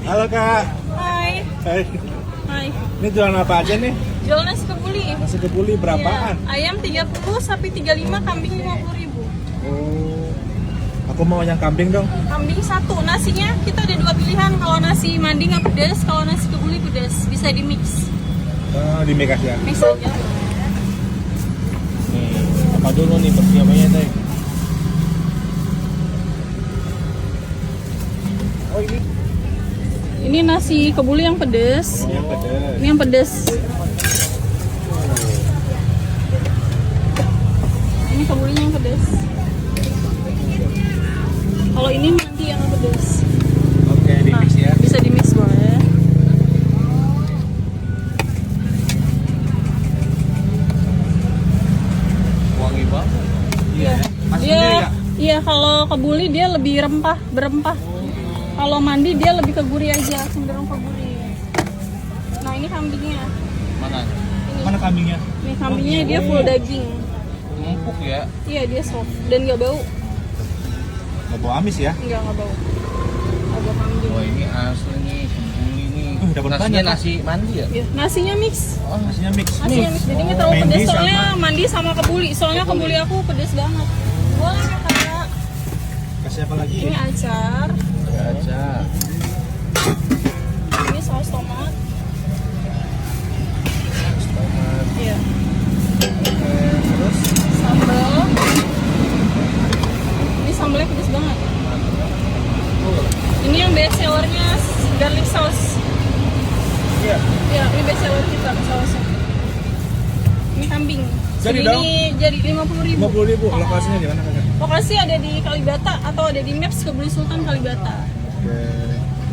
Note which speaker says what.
Speaker 1: Halo Kak.
Speaker 2: Hai.
Speaker 1: Hai.
Speaker 2: Hai.
Speaker 1: Ini jualan apa aja nih?
Speaker 2: Jual nasi kebuli.
Speaker 1: Nasi kebuli berapaan?
Speaker 2: Iya. Ayam 30, sapi 35, kambing 50.000.
Speaker 1: Oh. Aku mau yang kambing dong.
Speaker 2: Kambing satu. Nasinya kita ada dua pilihan. Kalau nasi mandi nggak pedas, kalau nasi kebuli pedas. Bisa di mix.
Speaker 1: Oh, di mix ya.
Speaker 2: Mix aja.
Speaker 1: Nih, apa dulu nih persiapannya teh? Oh ini.
Speaker 2: Ini nasi kebuli yang pedas.
Speaker 1: Oh, yang pedas.
Speaker 2: Ini yang pedas. Ini kebulinya yang pedas. Kalau ini mandi yang pedas.
Speaker 1: Oke, di mix ya.
Speaker 2: Bisa di mix boleh.
Speaker 1: Wangi banget.
Speaker 2: Iya.
Speaker 1: Masih
Speaker 2: Dia,
Speaker 1: sendiri Kak?
Speaker 2: iya kalau kebuli dia lebih berempah. Kalau mandi dia lebih ke gurih aja, cenderung ke gurih. Nah ini kambingnya.
Speaker 1: Mana?
Speaker 2: Ini.
Speaker 1: Mana kambingnya?
Speaker 2: Ini kambingnya dia full daging.
Speaker 1: Empuk ya.
Speaker 2: Iya dia soft dan nggak bau.
Speaker 1: Nggak bau amis ya?
Speaker 2: Nggak bau. Nggak bau kambing.
Speaker 3: Wah ini asli nih, kebuli nih.
Speaker 1: Dapat
Speaker 3: Nasinya
Speaker 1: banyak,
Speaker 3: nasi mandi ya?
Speaker 2: Iya, nasinya mix.
Speaker 3: Oh,
Speaker 1: Nasinya mix.
Speaker 2: Nasinya mix. Jadi nggak terlalu
Speaker 1: Mandi
Speaker 2: pedas soalnya
Speaker 1: sama-
Speaker 2: mandi sama kebuli. Soalnya kebuli aku pedas banget. Boleh ya kak?
Speaker 1: Kasih apa lagi?
Speaker 2: Ini acar.
Speaker 3: aja.
Speaker 2: Ini saus tomat.
Speaker 3: Tomat.
Speaker 2: Iya.
Speaker 3: Terus
Speaker 2: Sambal. Ini sambalnya pedas banget. Ini yang best sellernya garlic sauce.
Speaker 1: Iya.
Speaker 2: Ya, ini best seller kita sausnya. Ini kambing.
Speaker 1: Jadi
Speaker 2: Ini
Speaker 1: dong?
Speaker 2: jadi 50.000.
Speaker 1: 50.000. Lokasinya di mana Kak?
Speaker 2: Lokasi ada di Kalibata atau ada di Maps Kebuli Sultan Kalibata.
Speaker 1: Oke.